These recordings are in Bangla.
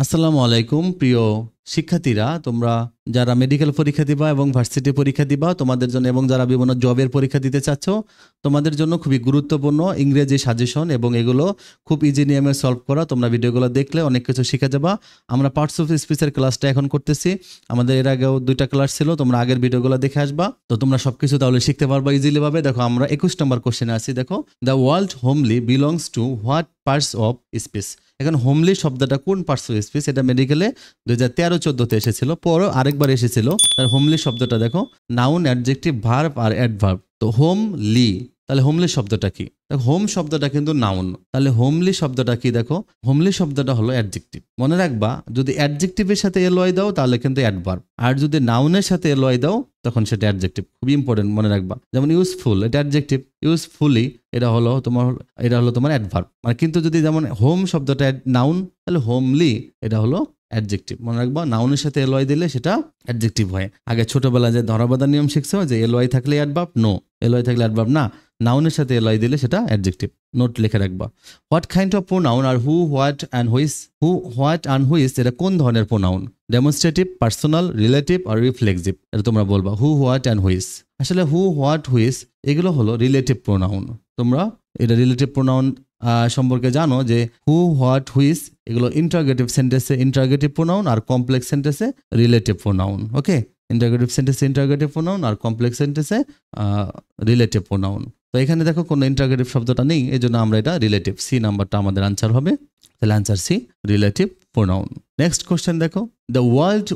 আসসালামু আলাইকুম প্রিয় শিক্ষার্থীরা, তোমরা যারা মেডিকেল পরীক্ষা দিবা এবং ভার্সিটি পরীক্ষা দিবা তোমাদের জন্য, এবং যারা বিভিন্ন জবের পরীক্ষা দিতে চাচ্ছ তোমাদের জন্য খুবই গুরুত্বপূর্ণ ইংরেজি সাজেশন, এবং এগুলো খুব ইজি নিয়মে সলভ করা। তোমরা ভিডিওগুলো দেখলে অনেক কিছু শিখে যাবা। আমরা পার্টস অফ স্পিচের ক্লাসটা এখন করতেছি। আমাদের এর আগেও 2টা ক্লাস ছিল, তোমরা আগের ভিডিওগুলো দেখে আসবা, তো তোমরা সবকিছু তাহলে শিখতে পারবা ইজিলি ভাবে। দেখো আমরা 21 নম্বর কোশ্চেনে আছি। দেখো, the world homely belongs to what parts of speech. এখন হোমলি শব্দটা কোন পার্টস অফ স্পিচ? এটা মেডিকেলে 2013-14তে এসেছিল, পরও আরেকবার এসেছিল। তার হোমলি শব্দটা দেখো, নাউন, অ্যাডজেক্টিভ, ভার্ব আর অ্যাডভার্ব। তো হোমলি, তাহলে হোমলি শব্দটা কি? দেখো, হোম শব্দটা কিন্তু নাউন, তাহলে হোমলি শব্দটা কি? দেখো, হোমলি শব্দটা হলো অ্যাডজেক্টিভ। মনে রাখবা, যদি অ্যাডজেক্টিভের সাথে এলওয়াই দাও তাহলে কিন্তু অ্যাডভার্ব, আর যদি নাউনের সাথে এলওয়াই দাও তখন সেটা অ্যাডজেক্টিভ। খুবই ইম্পর্টেন্ট, মনে রাখবা। যেমন ইউজফুল, এটা অ্যাডজেক্টিভ, ইউজফুলি এটা হলো তোমার অ্যাডভার্ব। মানে কিন্তু যদি যেমন হোম শব্দটা নাউন, তাহলে হোমলি এটা হলো অ্যাডজেক্টিভ। মনে রাখবা, নাউনের সাথে এলওয়াই দিলে সেটা অ্যাডজেক্টিভ হয়। আগে ছোটবেলায় যে ধরাবাঁধার নিয়ম শিখছো, যে এলওয়াই থাকলে অ্যাডভার্ব, নো এলওয়াই থাকলে অ্যাডভার্ব না, নাউনের সাথে এলওয়াই দিলে সেটা অ্যাডজেক্টিভ। নোট লিখে রাখবা। হোয়াট কাইন্ড অফ প্রোনাউন আর who, what and whose? Who, what and whose এটা কোন ধরনের প্রোনাউন? ডেমনস্ট্রেটিভ, পার্সোনাল, রিলেটিভ আর রিফ্লেক্সিভ। এটা তোমরা বলবা, হু, হোয়াট অ্যান্ড হুইস। আসলে হু, হোয়াট, হুইস এগুলো হলো রিলেটিভ প্রোনাউন। তোমরা এটা রিলেটিভ প্রোনাউন সম্পর্কে জানো যে হু, হোয়াট, হুইস এগুলো ইন্টারোগেটিভ সেন্টেন্সে ইন্টারোগেটিভ প্রোনাউন, আর কমপ্লেক্স সেন্টেন্সে রিলেটিভ প্রোনাউন। ওকে, ইন্টারোগেটিভ সেন্টেন্সে ইন্টারোগেটিভ প্রোনাউন আর কমপ্লেক্স সেন্টেন্সে রিলেটিভ প্রোনাউন। তো এখানে দেখো কোনো ইন্টারোগেটিভ শব্দটা নেই, এই জন্য আমরা এটা রিলেটিভ, সি নাম্বারটা আমাদের আনসার হবে। তাহলে answer C, relative pronoun. Next question দেখো, the world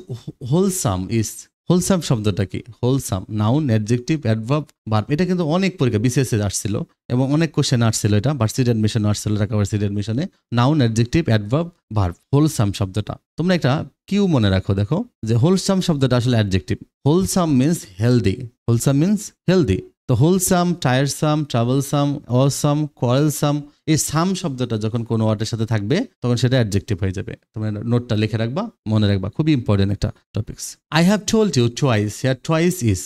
wholesome is. Wholesome শব্দটা কি? Wholesome noun, adjective, adverb, verb. এটা কিন্তু অনেক পরীক্ষা বিসিএসে আসছিল এবং অনেক কোশ্চেন আসছিল, এটা ভার্সিটি অ্যাডমিশনে আসছিল, ঢাকা ভার্সিটি অ্যাডমিশনে। Noun, adjective, adverb, verb, wholesome শব্দটা। তোমরা একটা কিউ মনে রাখো, দেখো যে হোলসাম শব্দটা আসলে adjective. Wholesome means healthy, wholesome means healthy. তো হোলসাম, টায়ারসাম, ট্রাভেলসাম, অসাম, কোয়ারেলসাম, এই সাম শব্দটা যখন কোনো ওয়ার্ডের সাথে থাকবে তখন সেটা অ্যাডজেক্টিভ হয়ে যাবে। তোমরা নোটটা লিখে রাখবা, মনে রাখবা, খুবই ইম্পর্টেন্ট একটা topics. I have told you twice, here twice is.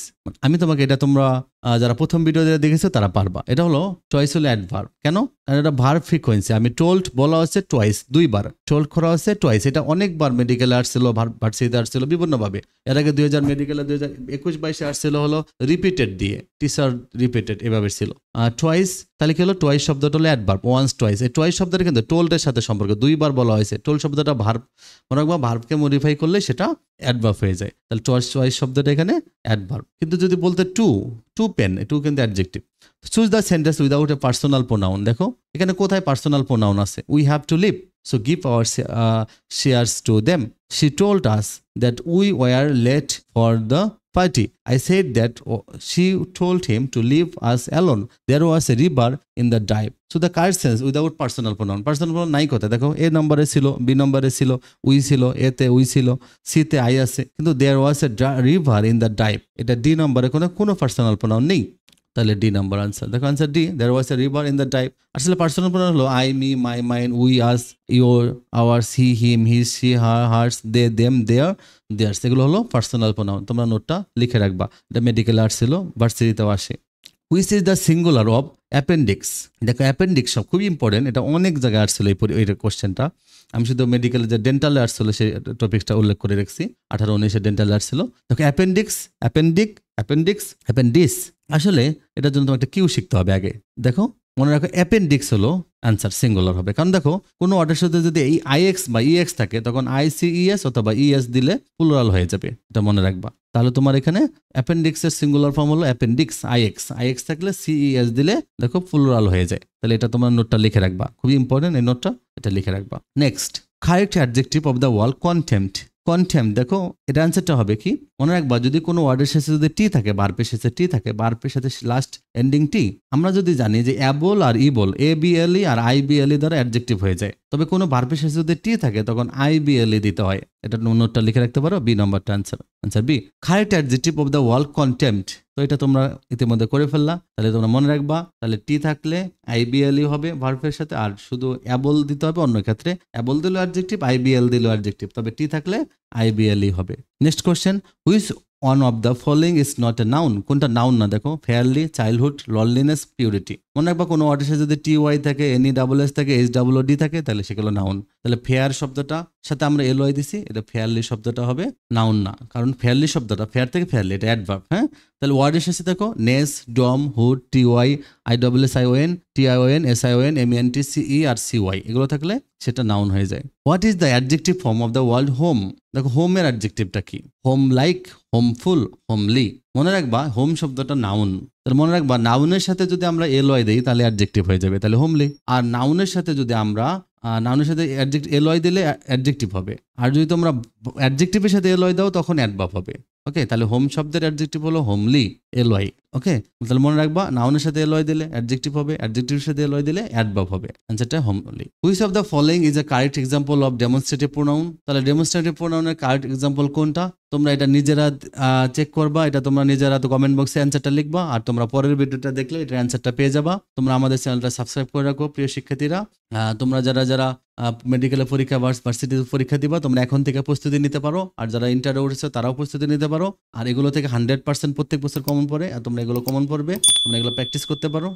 আমি তোমাকে, এটা তোমরা যারা প্রথম ভিডিও দেখেছো তারা পারবা। এটা হলো টুয়াইস হলো অ্যাডভার্ব। কেন? কারণ এটা ভার্ব ফ্রিকোয়েন্সি। আমি টোল্ড বলা হচ্ছে টুয়াইস, দুইবার। টোল্ড করা হচ্ছে টুয়াইস। এটা অনেকবার মেডিকেলে আসছিল, ভার্সিটিতে আসছিল বিভিন্নভাবে। এর আগে 2000 মেডিকেলে 2021-22-এ আসছিল হলো রিপিটেড দিয়ে, টিচার রিপিটেড এভাবে ছিল। টুয়াইস তাহলে কি হলো? টুয়াইস শব্দটা হলো অ্যাডভার্ব, ওয়ান্স টুয়াইস। এই টুয়াইস শব্দটা কিন্তু টোল্ডের সাথে সম্পর্ক, দুইবার বলা হয়েছে। টোল্ড শব্দটা ভার্ব, মনে রাখবা, ভার্বকে মডিফাই করলে সেটা অ্যাডভার্ব হয়ে যায়। তাহলে টুয়াইস শব্দটা এখানে অ্যাডভার্ব। কিন্তু যদি বলতে টু পেন, টু কিন্তু adjective. Choose the sentence without a personal pronoun. দেখো এখানে কোথায় পার্সোনাল প্রোনাউন আছে? We have to leave, so give our shares to them. She told us that we were late for the party. I said that she told him to leave us alone. There was a river in the drive. So the correct sense without personal pronoun. Personal pronoun নাই কথা। দেখো এ নম্বরে ছিল, বি নম্বরে ছিল, উই ছিল, এতে উই ছিল, সিতে আই আছে, কিন্তু there was a river in the drive। এটা ডি নম্বরে কোনো পার্সোনাল প্রোনাউন নেই, তাহলে ডি নাম্বার আনসার। দেখো answer D, there was a river in the drive. আসলে পার্সোনাল প্রোনাউন হলো I, me, my, mine, we, us, your, ours, he, him, his, she, her, hers, they, them, their, theirs. এগুলো হলো পার্সোনাল প্রোনাউন। তোমরা নোটটা লিখে রাখবা, এটা মেডিকেল আর্টস ছিল, ভার্সিটিতেও আসে। Which is the singular of appendix? দেখো অ্যাপেন্ডিক্স সব খুবই ইম্পর্টেন্ট, এটা অনেক জায়গায় আসছিল এই কোশ্চেনটা। আমি শুধু মেডিকেলে যে ডেন্টালে আসছিল সেই টপিকটা উল্লেখ করে রেখেছি, 18-19-এ ডেন্টালে আসছিল। দেখো অ্যাপেন্ডিক্স, অ্যাপেন্ডিক্স। আসলে এটার জন্য তোমার একটা কিউ শিখতে হবে আগে। দেখো মনে রাখো, অ্যাপেন্ডিক্স হলো অ্যান্সার, সিঙ্গুলার হবে। কারণ দেখো কোনো ওয়ার্ডের সাথে যদি এই আইএক্স বা ইএক্স থাকে তখন আইসিইএস অথবা ইএস দিলে প্লুরাল হয়ে যাবে, এটা মনে রাখবা। তাহলে তোমার এখানে অ্যাপেন্ডিক্সের সিঙ্গুলার ফর্ম হলো অ্যাপেন্ডিক্স, আইএক্স থাকলে সিইএস দিলে দেখো প্লুরাল হয়ে যায়। তাহলে এটা তোমার নোটটা লিখে রাখবা, খুবই ইম্পর্টেন্ট এই নোটটা, এটা লিখে রাখবা। Next, correct adjective of the word contempt. দেখো এটা অ্যান্সারটা হবে কি? মনে রাখবা, যদি কোনো ওয়ার্ডের শেষে যদি টি থাকে, ভার্বের শেষে টি থাকে, ভার্বের সাথে লাস্ট এন্ডিং টি, আমরা যদি জানি যে অ্যাবল আর ইবল, এবিএলই আর আইবিএলই দ্বারা অ্যাডজেক্টিভ হয়ে যায়, তবে কোনো ভার্বের শেষে যদি টি থাকে তখন আইবিএলই দিতে হয়। এটা নোটটা লিখে রাখতে পারো, বি নাম্বারটা answer B. Correct adjective of the word contempt, তো এটা তোমরা ইতিমধ্যে করে ফেললা, তাহলে তোমরা মনে রাখবা, তাহলে টি থাকলে আইবিএলই হবে ভার্বের সাথে, আর শুধু অ্যাবল দিতে হবে। অন্য ক্ষেত্রে অ্যাবল দিল অ্যাডজেক্টিভ, আইবিএল দিল অ্যাডজেক্টিভ, তবে টি থাকলে আইবিএলই হবে। Next question, which one of the following is not a noun? কোনটা নাউন না? দেখো ফেয়ারলি, চাইল্ডহুড, লনলিনেস, পিউরিটি। মনে রাখবা কোনো ওয়ার্ডের সাথে যদি টি ওয়াই থাকে, এনই ডাবল এস থাকে, এইচ ডাবল ডি থাকে, তাহলে সেগুলো নাউন। তাহলে ফেয়ার শব্দটা সাথে আমরা এল ওয়াই দিছি, এটা ফেয়ারলি শব্দটা হবে নাউন না, কারণ ফেয়ারলি শব্দটা ফেয়ার থেকে ফেয়ারলি, এটা অ্যাডভার্ব। হ্যাঁ, তাহলে ওয়ার্ডের শেষে দেখো ness, dom, hood, T Y, I double S I O N, T I O N, S I O N, M N T C E R C Y, এগুলো থাকলে সেটা নাউন হয়ে যায়। What is the adjective form of the word home? দেখো হোমের অ্যাডজেক্টিভটা কি? Home like, homeful, homely. মনে রাখবা হোম শব্দটা নাউন, তাহলে মনে রাখবা নাউনের সাথে যদি আমরা এল ওয়াই দিই তাহলে অ্যাডজেক্টিভ হয়ে যাবে, তাহলে হোমলি। আর নাউনের সাথে যদি আমরা নাউনের সাথে এল ওয়াই দিলে অ্যাডজেক্টিভ হবে, আর যদি তোমরা অ্যাডজেক্টিভের সাথে এল ওয়াই দাও তখন অ্যাডভার্ব হবে। ওকে, তাহলে হোম শব্দের অ্যাডজেক্টিভ হলো হোমলি, এল ওয়াই। ওকে, তাহলে মনে রাখবা নাউনের সাথে এল ওয়াই দিলে অ্যাডজেক্টিভ হবে, অ্যাডজেক্টিভের সাথে এল ওয়াই দিলে অ্যাডভার্ব হবে। অ্যান্সারটা homely. Which of the following is a correct example of demonstrative pronoun? তাহলে ডেমনস্ট্রেটিভ প্রোনাউনের কারেক্ট এক্সাম্পল কোনটা? তোমরা এটা নিজেরা চেক করবা, এটা তোমরা নিজেরা তো কমেন্ট বক্সে অ্যান্সারটা লিখবা, আর তোমরা পরের ভিডিওটা দেখলে এটা অ্যান্সারটা পেয়ে যাবা। তোমরা আমাদের চ্যানেলটা সাবস্ক্রাইব করে রাখো প্রিয় শিক্ষার্থীরা। তোমরা যারা যারা মেডিকেলের পরীক্ষা, ভার্সিটির পরীক্ষা দিবা, তোমরা এখন থেকে প্রস্তুতি নিতে পারো, আর যারা ইন্টারে উঠেছে তারাও প্রস্তুতি নিতে পারো। আর এগুলো থেকে 100% প্রত্যেক বছর কমন পড়ে, আর তোমরা এগুলো কমন পড়বে, তোমরা এগুলো প্র্যাকটিস করতে পারো।